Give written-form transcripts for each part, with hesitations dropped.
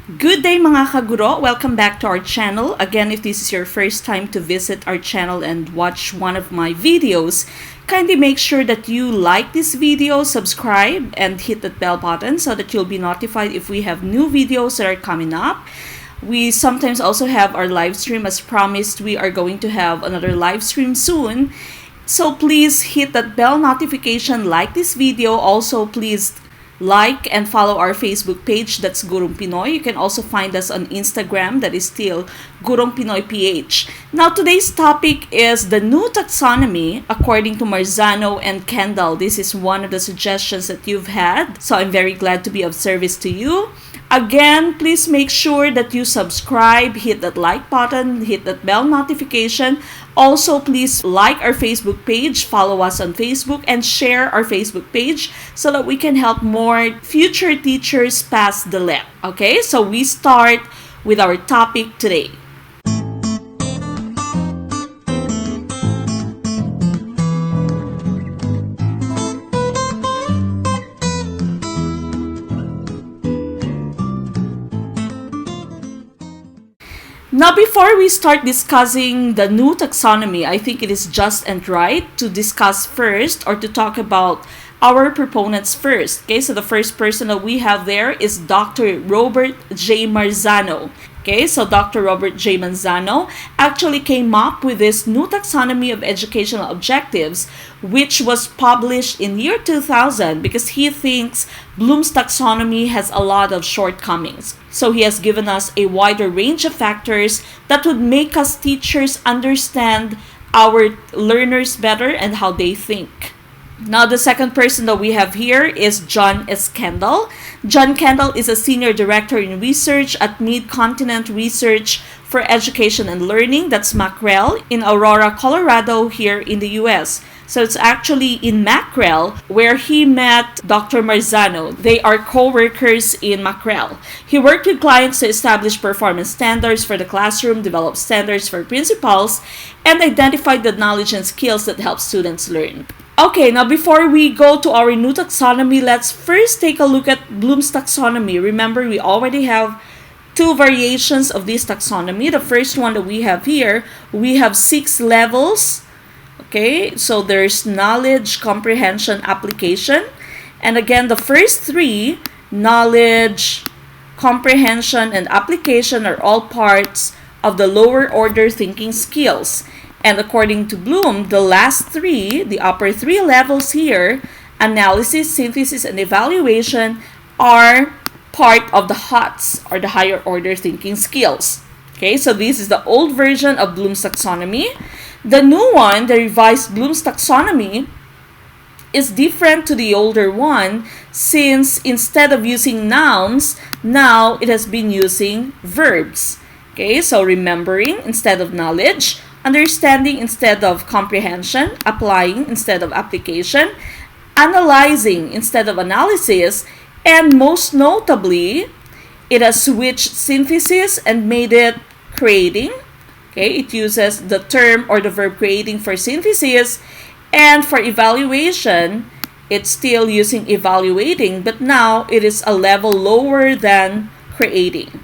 Good day mga kaguro! Welcome back to our channel. Again, if this is your first time to visit our channel and watch one of my videos, kindly make sure that you like this video, subscribe, and hit that bell button so that you'll be notified if we have new videos that are coming up. We sometimes also have our live stream. As promised, we are going to have another live stream soon. So please hit that bell notification, like this video. Also, please like and follow our Facebook page, that's Gurong Pinoy. You can also find us on Instagram, that is still Gurong Pinoy PH. Now, today's topic is the new taxonomy according to Marzano and Kendall. This is one of the suggestions that you've had, so I'm very glad to be of service to you. Again, please make sure that you subscribe, hit that like button, hit that bell notification. Also, please like our Facebook page, follow us on Facebook, and share our Facebook page so that we can help more future teachers pass the LEP. Okay, so we start with our topic today. Now, before we start discussing the new taxonomy, I think it is just and right to discuss first or to talk about our proponents first. Okay, so the first person that we have there is Dr. Robert J. Marzano. Okay, so Dr. Robert J. Marzano actually came up with this new taxonomy of educational objectives, which was published in year 2000 because he thinks Bloom's taxonomy has a lot of shortcomings. So he has given us a wider range of factors that would make us teachers understand our learners better and how they think. Now, the second person that we have here is John S. Kendall. John Kendall is a Senior Director in Research at Mid-Continent Research for Education and Learning, that's McREL, in Aurora, Colorado, here in the U.S. So it's actually in McREL where he met Dr. Marzano. They are co-workers in McREL. He worked with clients to establish performance standards for the classroom, develop standards for principals, and identify the knowledge and skills that help students learn. Okay, now before we go to our new taxonomy, let's first take a look at Bloom's taxonomy. Remember, we already have two variations of this taxonomy. The first one that we have here, we have 6 levels. Okay, so there's knowledge, comprehension, application. And again, the first 3, knowledge, comprehension, and application, are all parts of the lower order thinking skills. And according to Bloom, the last 3, the upper 3 levels here, analysis, synthesis, and evaluation, are part of the HOTS, or the higher order thinking skills. Okay, so this is the old version of Bloom's taxonomy. The new one, the revised Bloom's taxonomy, is different to the older one since instead of using nouns, now it has been using verbs. Okay, so remembering instead of knowledge, understanding instead of comprehension, applying instead of application, analyzing instead of analysis, and most notably, it has switched synthesis and made it creating. Okay, it uses the term or the verb creating for synthesis, and for evaluation, it's still using evaluating, but now it is a level lower than creating.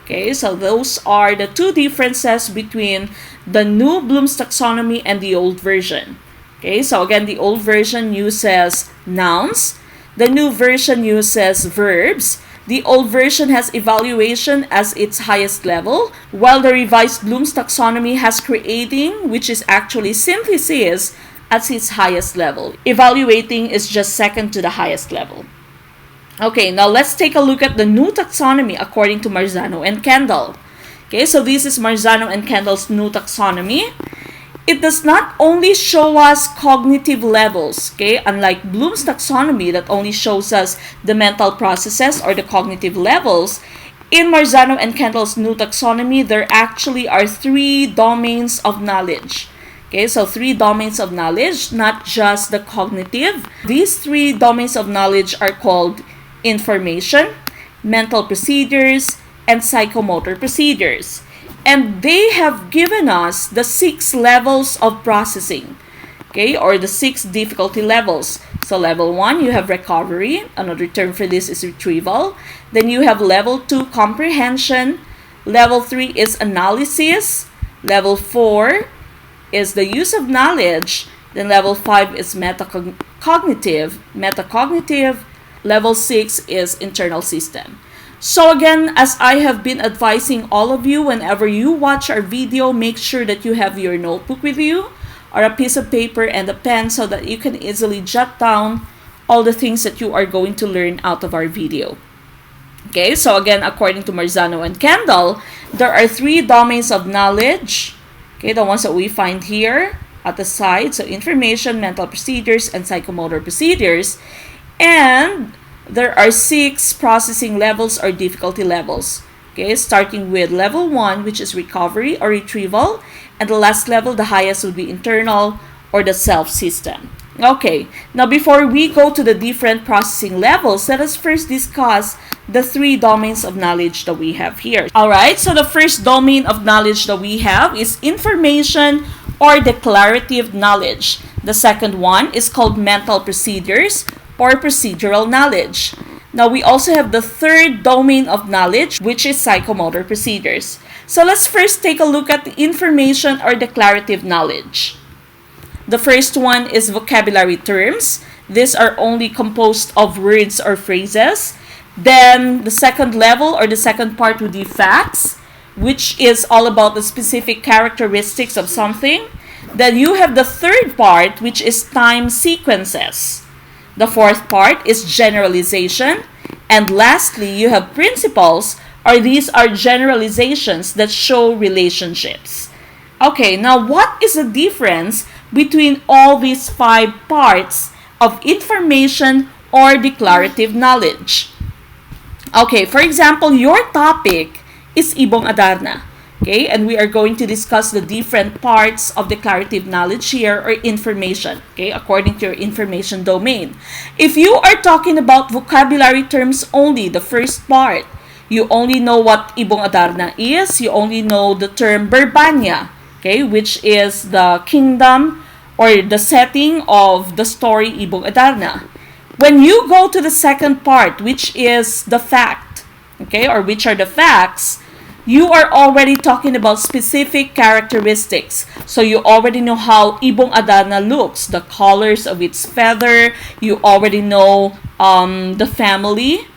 Okay, so those are the two differences between the new Bloom's taxonomy and the old version. Okay, so again, the old version uses nouns. The new version uses verbs. The old version has evaluation as its highest level, while the revised Bloom's taxonomy has creating, which is actually synthesis, at its highest level. Evaluating is just second to the highest level. Okay, now let's take a look at the new taxonomy according to Marzano and Kendall. Okay, so this is Marzano and Kendall's new taxonomy. It does not only show us cognitive levels, okay, unlike Bloom's taxonomy that only shows us the mental processes or the cognitive levels. In Marzano and Kendall's new taxonomy, there actually are 3 domains of knowledge. Okay, so 3 domains of knowledge, not just the cognitive. These 3 domains of knowledge are called information, mental procedures, and psychomotor procedures. And they have given us the 6 levels of processing. okay, or the 6 difficulty levels. So level 1, you have recovery. Another term for this is retrieval. Then you have level 2, comprehension. Level 3 is analysis. Level 4 is the use of knowledge. Then level 5 is metacognitive. Level 6 is internal system. So again, as I have been advising all of you, whenever you watch our video, make sure that you have your notebook with you or a piece of paper and a pen so that you can easily jot down all the things that you are going to learn out of our video. Okay, so again, according to Marzano and Kendall, there are 3 domains of knowledge. Okay, the ones that we find here at the side. So information, mental procedures, and psychomotor procedures. And there are 6 processing levels or difficulty levels. Okay, starting with level 1, which is recovery or retrieval. And the last level, the highest, would be internal or the self system. Okay, now before we go to the different processing levels, let us first discuss the 3 domains of knowledge that we have here. Alright, so the first domain of knowledge that we have is information or declarative knowledge. The second one is called mental procedures or procedural knowledge. Now we also have the third domain of knowledge, which is psychomotor procedures. So let's first take a look at the information or declarative knowledge. The first one is vocabulary terms. These are only composed of words or phrases. Then the second level or the second part would be facts, which is all about the specific characteristics of something. Then you have the third part, which is time sequences. The fourth part is generalization. And lastly, you have principles, or these are generalizations that show relationships. Okay, now what is the difference between all these 5 parts of information or declarative knowledge? Okay, for example, your topic is Ibong Adarna. Okay, and we are going to discuss the different parts of declarative knowledge here, or information, okay, according to your information domain. If you are talking about vocabulary terms only, the first part, you only know what Ibong Adarna is, you only know the term Berbanya, okay, which is the kingdom or the setting of the story Ibong Adarna. When you go to the second part, which is the fact, okay, or which are the facts, you are already talking about specific characteristics. So you already know how Ibong Adarna looks, the colors of its feather. You already know the family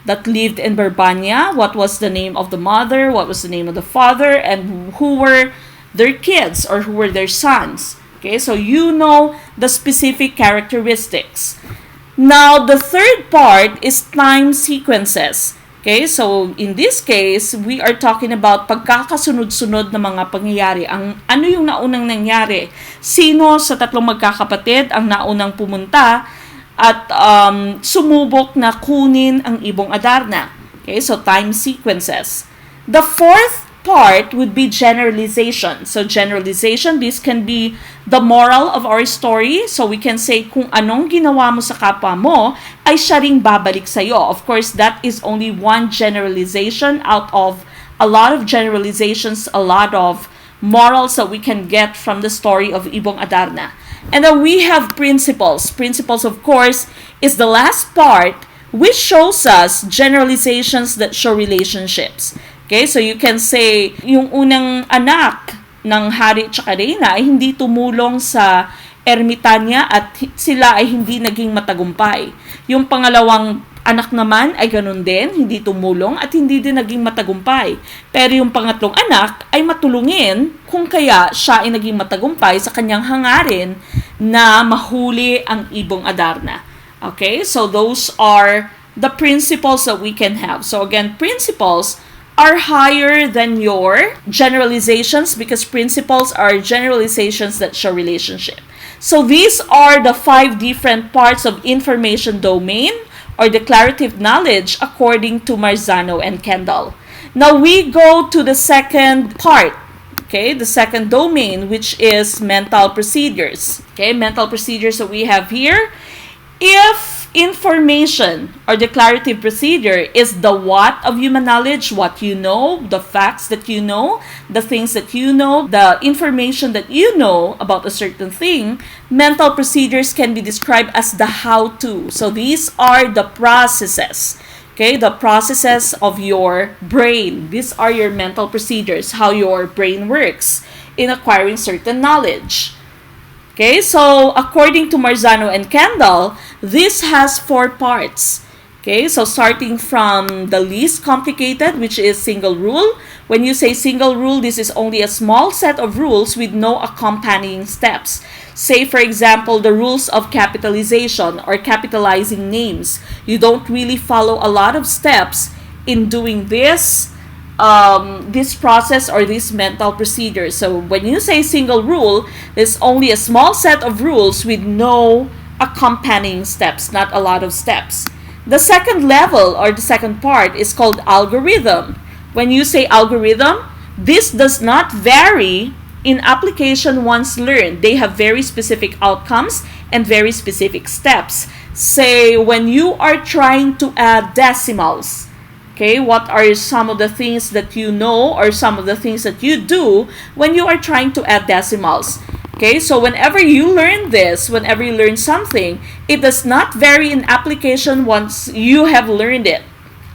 that lived in Berbanya, what was the name of the mother, what was the name of the father, and who were their kids or who were their sons. Okay, so you know the specific characteristics. Now, the third part is time sequences. Okay, so in this case, we are talking about pagkakasunod-sunod na mga pangyayari. Ano yung naunang nangyari? Sino sa tatlong magkakapatid ang naunang pumunta at sumubok na kunin ang Ibong Adarna? Okay, so time sequences. The fourth part would be generalization. So generalization, this can be the moral of our story. So we can say kung anong ginawa mo sa kapwa mo ay siya ring babalik sa'yo. Of course, that is only one generalization out of a lot of generalizations, a lot of morals that we can get from the story of Ibong Adarna. And then we have principles. Principles, of course, is the last part, which shows us generalizations that show relationships. Okay, so you can say, yung unang anak ng hari at reyna ay hindi tumulong sa ermitanya at sila ay hindi naging matagumpay. Yung pangalawang anak naman ay ganun din, hindi tumulong at hindi din naging matagumpay. Pero yung pangatlong anak ay matulungin kung kaya siya ay naging matagumpay sa kanyang hangarin na mahuli ang Ibong Adarna. Okay, so those are the principles that we can have. So again, principles are higher than your generalizations because principles are generalizations that show relationship. So these are the 5 different parts of information domain or declarative knowledge according to Marzano and Kendall. Now we go to the second part, okay, the second domain, which is mental procedures. Okay, mental procedures that we have here. If Information or declarative procedure is the what of human knowledge, what you know, the facts that you know, the things that you know, the information that you know about a certain thing. Mental procedures can be described as the how-to. So these are the processes, okay, the processes of your brain. These are your mental procedures, how your brain works in acquiring certain knowledge. Okay, so according to Marzano and Kendall, this has 4 parts. Okay, so starting from the least complicated, which is single rule. When you say single rule, this is only a small set of rules with no accompanying steps. Say, for example, the rules of capitalization or capitalizing names. You don't really follow a lot of steps in doing this process or this mental procedure. So when you say single rule, there's only a small set of rules with no accompanying steps, not a lot of steps. The second level or the second part is called algorithm. When you say algorithm, this does not vary in application once learned. They have very specific outcomes and very specific steps. Say when you are trying to add decimals, okay, what are some of the things that you know or some of the things that you do when you are trying to add decimals? Okay, so whenever you learn this, whenever you learn something, it does not vary in application once you have learned it.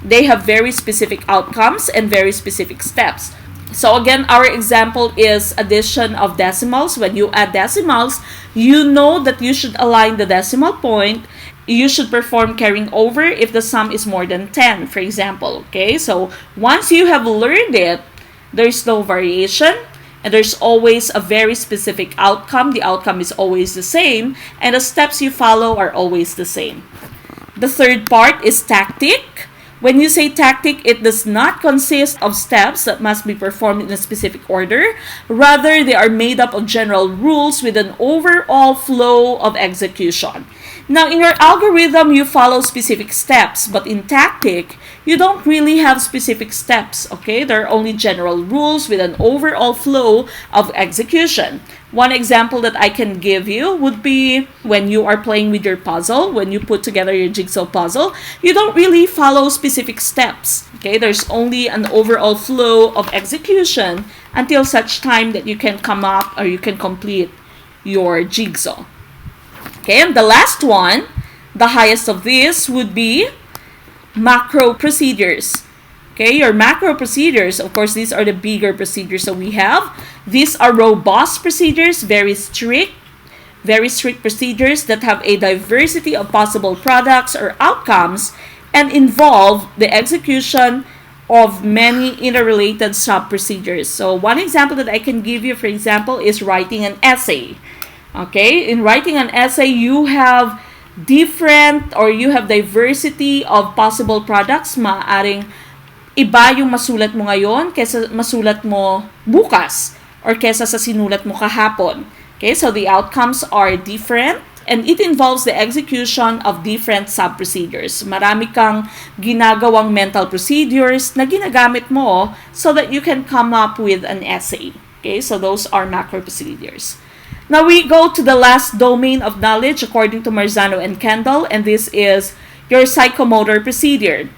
They have very specific outcomes and very specific steps. So again, our example is addition of decimals. When you add decimals, you know that you should align the decimal point. You should perform carrying over if the sum is more than 10, for example. Okay, so once you have learned it, there's no variation and there's always a very specific outcome. The outcome is always the same and the steps you follow are always the same. The third part is tactic. When you say tactic, it does not consist of steps that must be performed in a specific order. Rather, they are made up of general rules with an overall flow of execution. Now, in your algorithm, you follow specific steps, but in tactic, you don't really have specific steps, okay? There are only general rules with an overall flow of execution. One example that I can give you would be when you are playing with your puzzle, when you put together your jigsaw puzzle, you don't really follow specific steps, okay? There's only an overall flow of execution until such time that you can come up or you can complete your jigsaw. Okay, and the last one, the highest of these, would be macro procedures. Okay, your macro procedures, of course, these are the bigger procedures that we have. These are robust procedures, very strict procedures that have a diversity of possible products or outcomes and involve the execution of many interrelated sub-procedures. So one example that I can give you, for example, is writing an essay. Okay, in writing an essay, you have different or you have diversity of possible products. Maaring iba yung masulat mo ngayon kesa masulat mo bukas or kesa sa sinulat mo kahapon. Okay, so the outcomes are different and it involves the execution of different sub-procedures. Marami kang ginagawang mental procedures na ginagamit mo so that you can come up with an essay. Okay, so those are macro procedures. Now we go to the last domain of knowledge according to Marzano and Kendall, and this is your psychomotor procedure.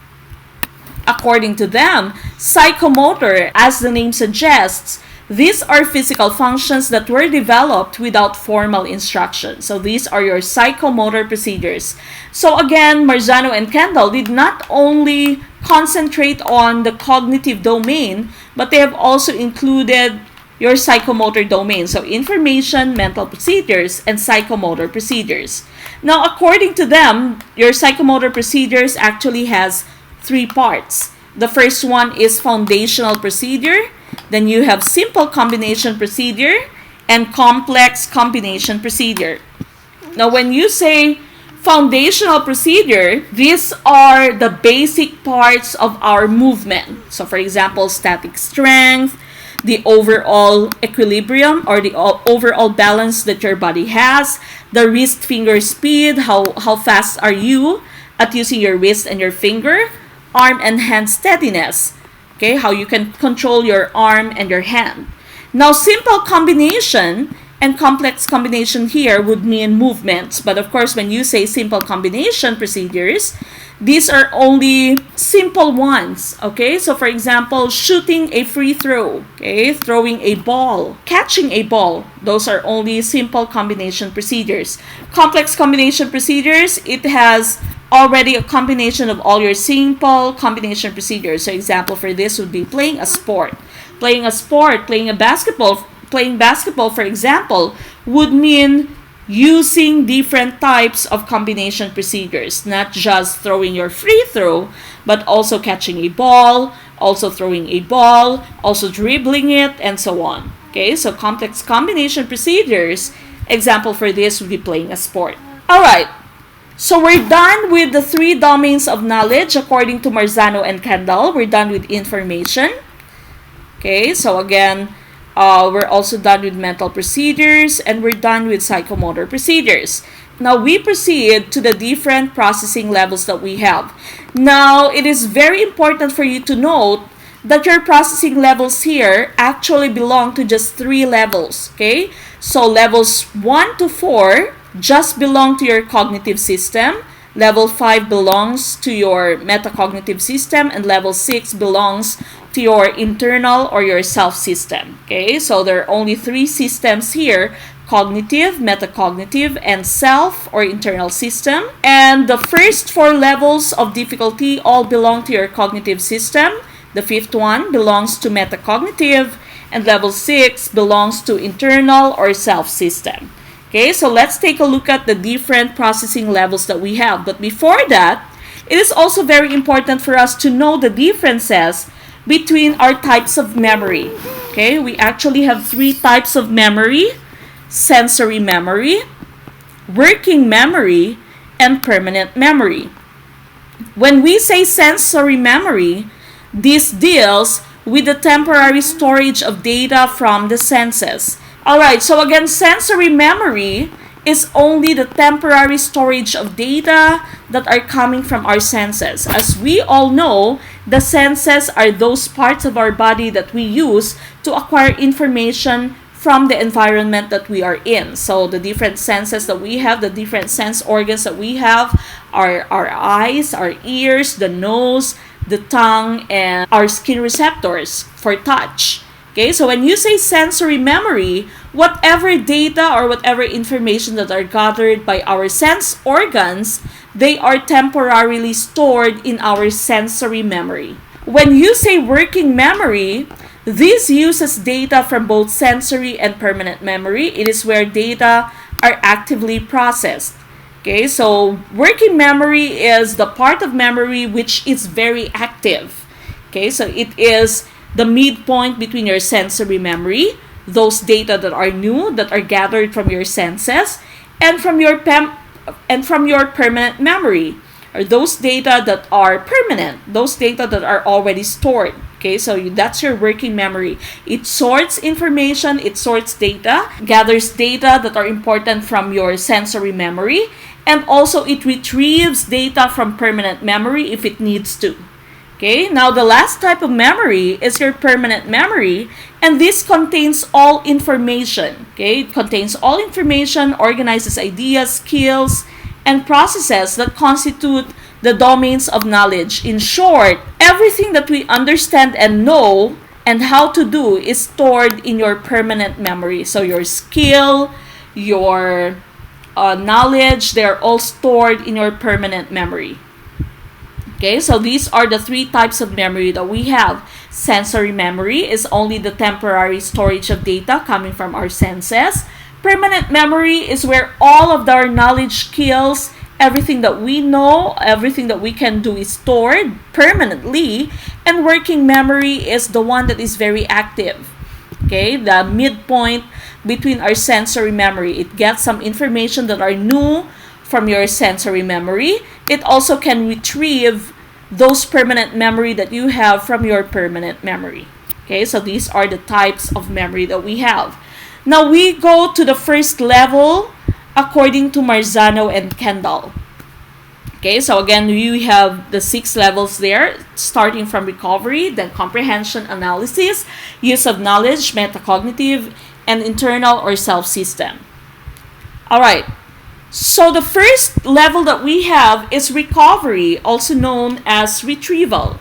According to them, psychomotor, as the name suggests, these are physical functions that were developed without formal instruction. So these are your psychomotor procedures. So again, Marzano and Kendall did not only concentrate on the cognitive domain, but they have also included your psychomotor domain. So information, mental procedures, and psychomotor procedures. Now, according to them, your psychomotor procedures actually has 3 parts. The first one is foundational procedure. Then you have simple combination procedure and complex combination procedure. Now, when you say foundational procedure, these are the basic parts of our movement. So, for example, static strength, the overall equilibrium or the overall balance that your body has, the wrist finger speed, how fast are you at using your wrist and your finger, arm and hand steadiness, okay, how you can control your arm and your hand. Now, simple combination And complex combination here would mean movements. But of course, when you say simple combination procedures, these are only simple ones, okay? So for example, shooting a free throw, okay? Throwing a ball, catching a ball. Those are only simple combination procedures. Complex combination procedures, it has already a combination of all your simple combination procedures. So example for this would be playing a sport. Playing a sport, playing basketball, for example, would mean using different types of combination procedures, not just throwing your free throw, but also catching a ball, also throwing a ball, also dribbling it, and so on. Okay, so complex combination procedures, example for this would be playing a sport. Alright, so we're done with the 3 domains of knowledge according to Marzano and Kendall. We're done with information. Okay, so again, we're also done with mental procedures, and we're done with psychomotor procedures. Now we proceed to the different processing levels that we have. Now it is very important for you to note that your processing levels here actually belong to just 3 levels. Okay, so levels 1 to 4 just belong to your cognitive system. Level 5 belongs to your metacognitive system, and level 6 belongs to your internal or your self system. Okay, so there are only 3 systems here: cognitive, metacognitive, and self or internal system. And the first 4 levels of difficulty all belong to your cognitive system. The 5th one belongs to metacognitive, and level 6 belongs to internal or self system. Okay, so let's take a look at the different processing levels that we have. But before that, it is also very important for us to know the differences between our types of memory. Okay, we actually have 3 types of memory: sensory memory, working memory, and permanent memory. When we say sensory memory, this deals with the temporary storage of data from the senses. Alright, so again, sensory memory is only the temporary storage of data that are coming from our senses. As we all know, the senses are those parts of our body that we use to acquire information from the environment that we are in. So the different senses that we have, the different sense organs that we have, are our eyes, our ears, the nose, the tongue, and our skin receptors for touch. Okay, so when you say sensory memory, whatever data or whatever information that are gathered by our sense organs, they are temporarily stored in our sensory memory. When you say working memory, this uses data from both sensory and permanent memory. It is where data are actively processed. Okay, so working memory is the part of memory which is very active. Okay, so it is the midpoint between your sensory memory, those data that are new, that are gathered from your senses, and from your permanent memory, or those data that are permanent, those data that are already stored. Okay, so that's your working memory. It sorts information, it sorts data, gathers data that are important from your sensory memory, and also it retrieves data from permanent memory if it needs to. Okay, now the last type of memory is your permanent memory, and this contains all information. Okay, it contains all information, organizes ideas, skills, and processes that constitute the domains of knowledge. In short, everything that we understand and know and how to do is stored in your permanent memory. So your skill, your knowledge, they're all stored in your permanent memory. Okay, so these are the 3 types of memory that we have. Sensory memory is only the temporary storage of data coming from our senses. Permanent memory is where all of our knowledge, skills, everything that we know, everything that we can do is stored permanently. And working memory is the one that is very active. Okay, the midpoint between our sensory memory. It gets some information that are new from your sensory memory. It also can retrieve those permanent memory that you have from your permanent memory. Okay, so these are the types of memory that we have. Now we go to the first level according to Marzano and Kendall. Okay, so again, we have the 6 levels there, starting from recovery, then comprehension, analysis, use of knowledge, metacognitive, and internal or self system. Alright, so the first level that we have is recovery, also known as retrieval.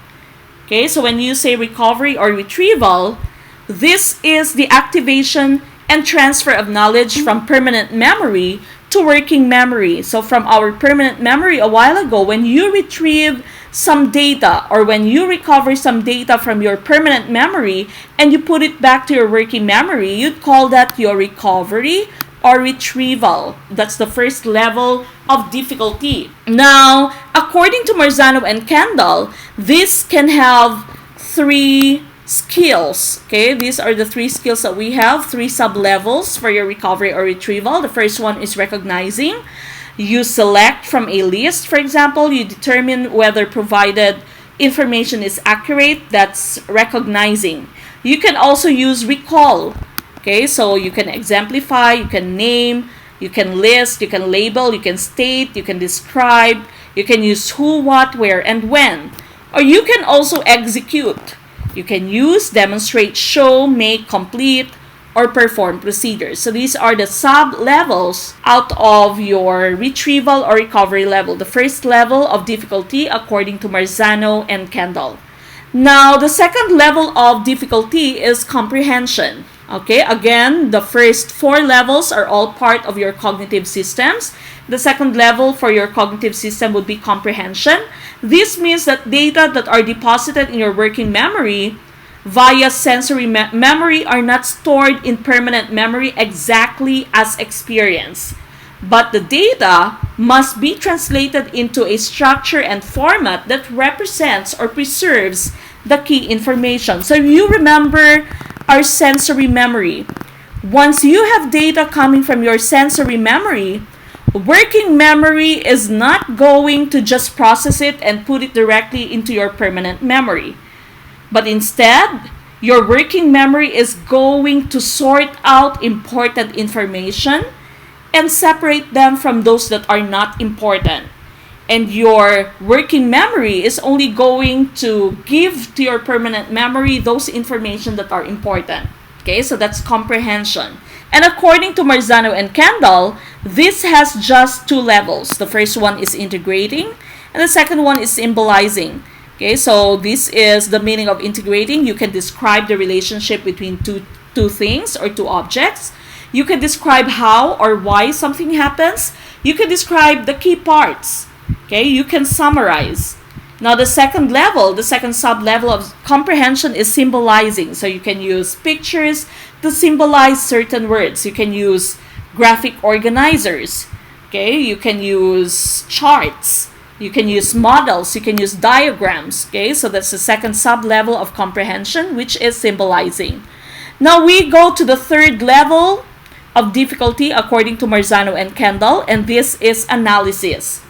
Okay, so when you say recovery or retrieval, this is the activation and transfer of knowledge from permanent memory to working memory. So from our permanent memory a while ago, when you retrieve some data or when you recover some data from your permanent memory and you put it back to your working memory, you'd call that your recovery or retrieval. That's the first level of difficulty. Now, according to Marzano and Kendall, this can have 3 skills. Okay, these are the 3 skills that we have, 3 sub-levels for your recovery or retrieval. The first one is recognizing. You select from a list, for example, you determine whether provided information is accurate. That's recognizing. You can also use recall. Okay, so you can exemplify, you can name, you can list, you can label, you can state, you can describe, you can use who, what, where, and when. Or you can also execute. You can use, demonstrate, show, make, complete, or perform procedures. So these are the sub-levels out of your retrieval or recovery level. The first level of difficulty according to Marzano and Kendall. Now, the second level of difficulty is comprehension. Okay, again, the first 4 levels are all part of your cognitive systems. The second level for your cognitive system would be comprehension. This means that data that are deposited in your working memory via sensory memory are not stored in permanent memory exactly as experience. But the data must be translated into a structure and format that represents or preserves the key information. So you remember our sensory memory. Once you have data coming from your sensory memory, working memory is not going to just process it and put it directly into your permanent memory. But instead, your working memory is going to sort out important information and separate them from those that are not important. And your working memory is only going to give to your permanent memory those information that are important. Okay, so that's comprehension. And according to Marzano and Kendall, this has just 2 levels. The first one is integrating, and the second one is symbolizing. Okay, so this is the meaning of integrating. You can describe the relationship between two things or 2 objects. You can describe how or why something happens. You can describe the key parts. Okay, you can summarize. Now the second level, the second sub-level of comprehension is symbolizing. So you can use pictures to symbolize certain words. You can use graphic organizers. Okay, you can use charts. You can use models. You can use diagrams. Okay, so that's the second sub-level of comprehension, which is symbolizing. Now we go to the third level of difficulty according to Marzano and Kendall, and this is analysis.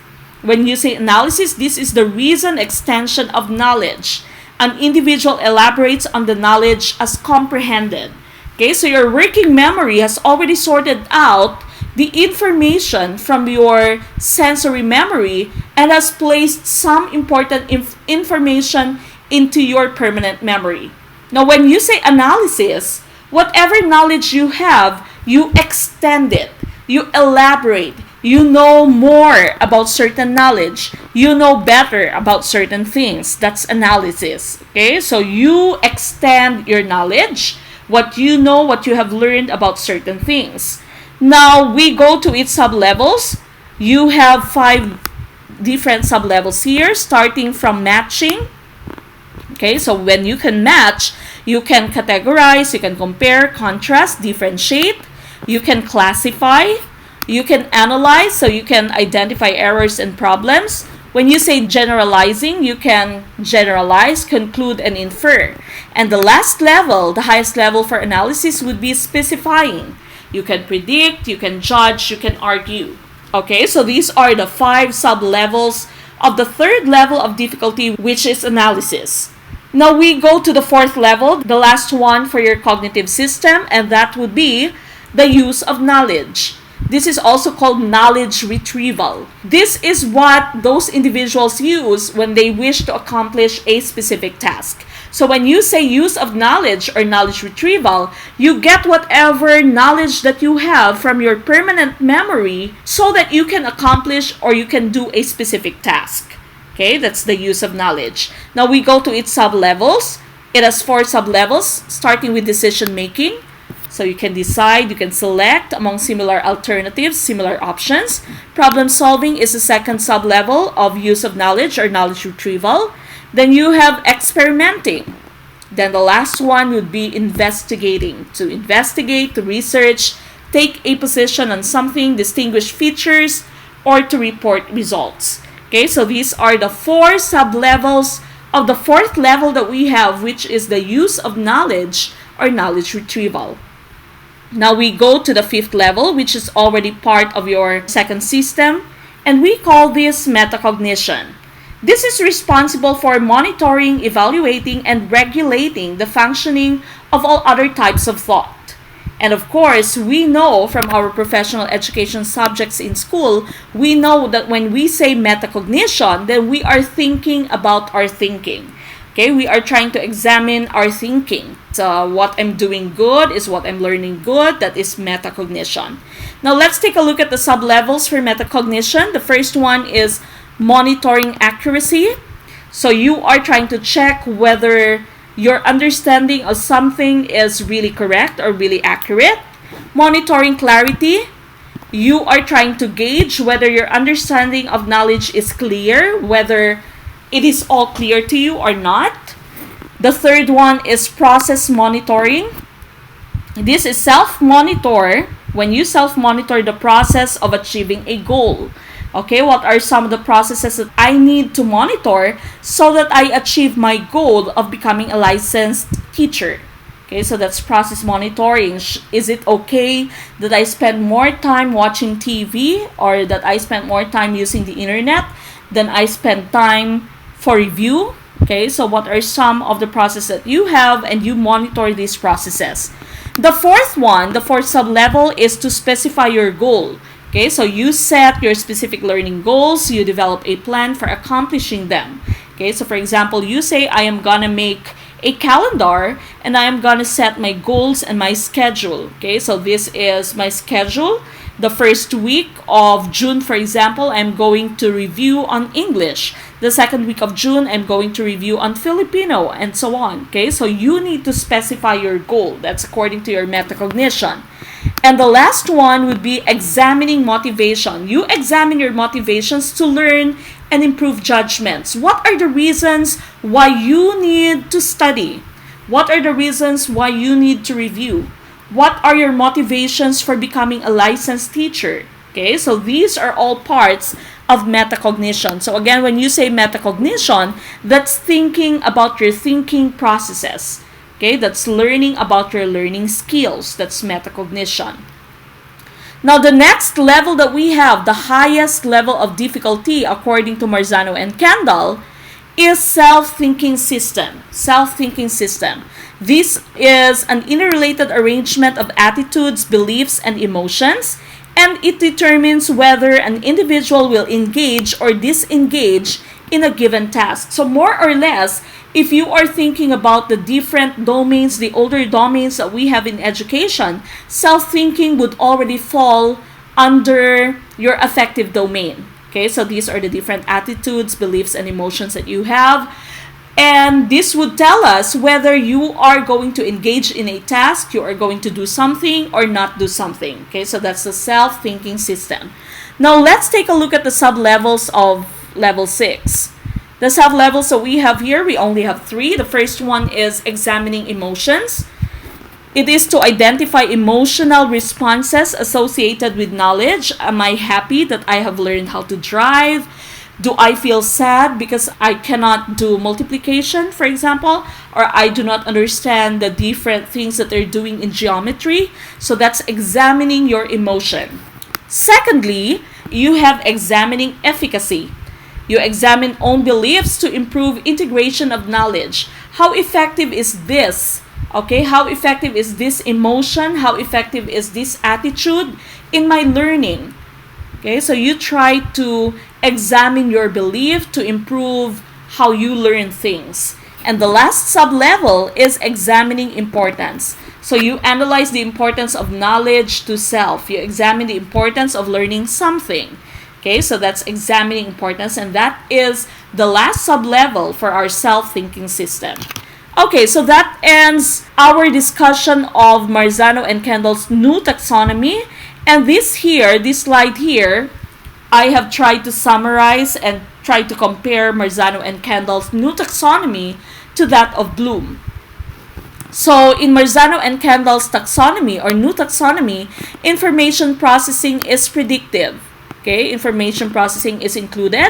When you say analysis, this is the reason extension of knowledge. An individual elaborates on the knowledge as comprehended. Okay, so your working memory has already sorted out the information from your sensory memory and has placed some important information into your permanent memory. Now, when you say analysis, whatever knowledge you have, you extend it, you elaborate. You know more about certain knowledge. You know better about certain things. That's analysis. Okay, so you extend your knowledge, what you know, what you have learned about certain things. Now we go to its sub-levels. You have 5 different sub-levels here, starting from matching. Okay, so when you can match, you can categorize, you can compare, contrast, differentiate, you can classify, you can analyze, so you can identify errors and problems. When you say generalizing, you can generalize, conclude, and infer. And the last level, the highest level for analysis would be specifying. You can predict, you can judge, you can argue. Okay, so these are the 5 sub-levels of the third level of difficulty, which is analysis. Now we go to the 4th level, the last one for your cognitive system, and that would be the use of knowledge. This is also called knowledge retrieval. This is what those individuals use when they wish to accomplish a specific task. So when you say use of knowledge or knowledge retrieval, you get whatever knowledge that you have from your permanent memory so that you can accomplish or you can do a specific task. Okay, that's the use of knowledge. Now we go to its sub-levels. It has 4 sub-levels, starting with decision making. So you can decide, you can select among similar alternatives, similar options. Problem solving is the second sub-level of use of knowledge or knowledge retrieval. Then you have experimenting. Then the last one would be investigating. To investigate, to research, take a position on something, distinguish features, or to report results. Okay, so these are the 4 sub-levels of the 4th level that we have, which is the use of knowledge or knowledge retrieval. Now we go to the 5th level, which is already part of your second system, and we call this metacognition. This is responsible for monitoring, evaluating, and regulating the functioning of all other types of thought. And of course, we know from our professional education subjects in school, we know that when we say metacognition, then we are thinking about our thinking. Okay, we are trying to examine our thinking. So what I'm doing good is what I'm learning good. That is metacognition. Now let's take a look at the sub-levels for metacognition. The first one is monitoring accuracy. So you are trying to check whether your understanding of something is really correct or really accurate. Monitoring clarity. You are trying to gauge whether your understanding of knowledge is clear, whether it is all clear to you or not. The third one is process monitoring. This is self-monitor. When you self-monitor the process of achieving a goal. Okay, what are some of the processes that I need to monitor so that I achieve my goal of becoming a licensed teacher? Okay, so that's process monitoring. Is it okay that I spend more time watching TV or that I spend more time using the internet than I spend time for review? Okay, so what are some of the processes that you have and you monitor these processes? The 4th one, the 4th sub-level is to specify your goal. Okay, so you set your specific learning goals, you develop a plan for accomplishing them. Okay, so for example, you say, I am gonna make a calendar and I am gonna set my goals and my schedule. Okay, so this is my schedule. The first week of June, for example, I'm going to review on English. The second week of June, I'm going to review on Filipino, and so on. Okay, so you need to specify your goal. That's according to your metacognition. And the last one would be examining motivation. You examine your motivations to learn and improve judgments. What are the reasons why you need to study? What are the reasons why you need to review? What are your motivations for becoming a licensed teacher? Okay, so these are all parts of metacognition. So again, when you say metacognition, that's thinking about your thinking processes. Okay, that's learning about your learning skills. That's metacognition. Now, the next level that we have, the highest level of difficulty according to Marzano and Kendall, is self-thinking system. Self-thinking system. This is an interrelated arrangement of attitudes, beliefs, and emotions, and it determines whether an individual will engage or disengage in a given task. So more or less, if you are thinking about the different domains, the older domains that we have in education, self-thinking would already fall under your affective domain. Okay, so these are the different attitudes, beliefs, and emotions that you have. And this would tell us whether you are going to engage in a task, you are going to do something or not do something. Okay, so that's the self-thinking system. Now, let's take a look at the sub-levels of level 6. The sub-levels that we have here, we only have 3. The first one is examining emotions. It is to identify emotional responses associated with knowledge. Am I happy that I have learned how to drive? Do I feel sad because I cannot do multiplication, for example? Or I do not understand the different things that they're doing in geometry? So that's examining your emotion. Secondly, you have examining efficacy. You examine own beliefs to improve integration of knowledge. How effective is this Okay, how effective is this emotion? How effective is this attitude in my learning? Okay, so you try to examine your belief to improve how you learn things. And the last sub-level is examining importance. So you analyze the importance of knowledge to self. You examine the importance of learning something. Okay, so that's examining importance, and that is the last sub-level for our self-thinking system. Okay, so that ends our discussion of Marzano and Kendall's new taxonomy. And this slide here, I have tried to summarize and try to compare Marzano and Kendall's new taxonomy to that of Bloom. So in Marzano and Kendall's taxonomy or new taxonomy, information processing is predictive. Okay, information processing is included.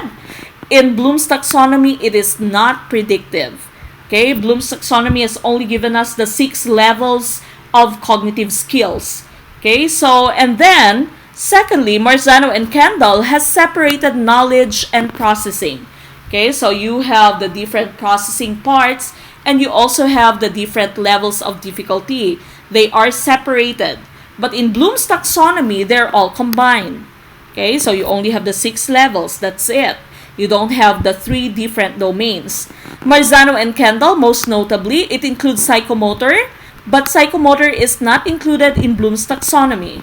In Bloom's taxonomy, it is not predictive. Okay, Bloom's taxonomy has only given us the 6 levels of cognitive skills. Okay, so, and then, secondly, Marzano and Kendall has separated knowledge and processing. Okay, so you have the different processing parts, and you also have the different levels of difficulty. They are separated. But in Bloom's taxonomy, they're all combined. Okay, so you only have the 6 levels, that's it. You don't have the 3 different domains. Marzano and Kendall, most notably, it includes psychomotor, but psychomotor is not included in Bloom's taxonomy.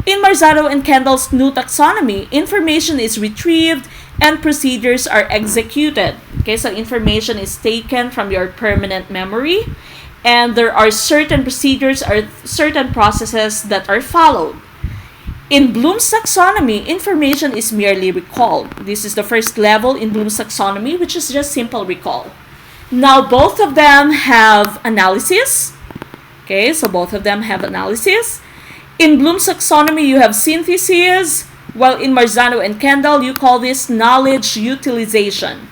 In Marzano and Kendall's new taxonomy, information is retrieved and procedures are executed. Okay, so information is taken from your permanent memory, and there are certain procedures or certain processes that are followed. In Bloom's taxonomy, information is merely recalled. This is the first level in Bloom's taxonomy, which is just simple recall. Now, both of them have analysis. Okay, so both of them have analysis. In Bloom's taxonomy, you have synthesis, while in Marzano and Kendall, you call this knowledge utilization.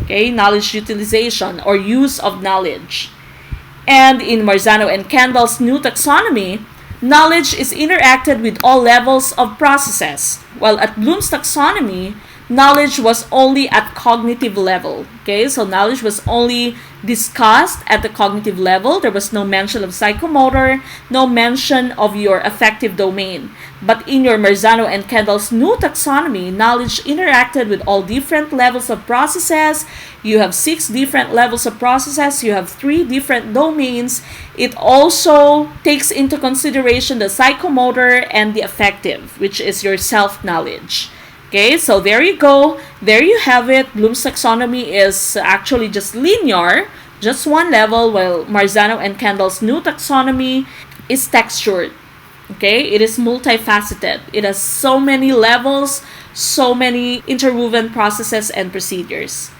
Okay, knowledge utilization or use of knowledge. And in Marzano and Kendall's new taxonomy, knowledge is interacted with all levels of processes, while at Bloom's taxonomy, knowledge was only at cognitive level. Okay, so knowledge was only discussed at the cognitive level. There was no mention of psychomotor, no mention of your affective domain. But in your Marzano and Kendall's new taxonomy, knowledge interacted with all different levels of processes. You have 6 different levels of processes. You have 3 different domains. It also takes into consideration the psychomotor and the affective, which is your self-knowledge. Okay, so there you go. There you have it. Bloom's taxonomy is actually just linear, just one level, while Marzano and Kendall's new taxonomy is textured. Okay, it is multifaceted. It has so many levels, so many interwoven processes and procedures.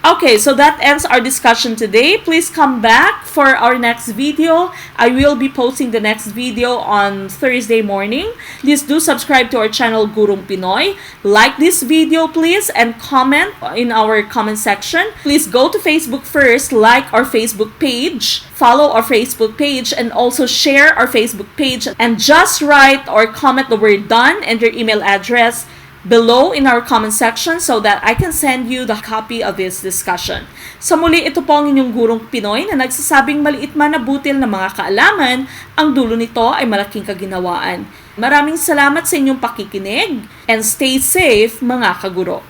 Okay, so that ends our discussion today. Please come back for our next video. I will be posting the next video on Thursday morning. Please do subscribe to our channel, Gurung Pinoy. Like this video, please, and comment in our comment section. Please go to Facebook first, like our Facebook page, follow our Facebook page, and also share our Facebook page. And just write or comment the word done and your email address below in our comment section so that I can send you the copy of this discussion. Sa muli, ito po ang inyong gurong Pinoy na nagsasabing maliit man na butil na mga kaalaman, ang dulo nito ay malaking kaginawaan. Maraming salamat sa inyong pakikinig and stay safe mga kaguro.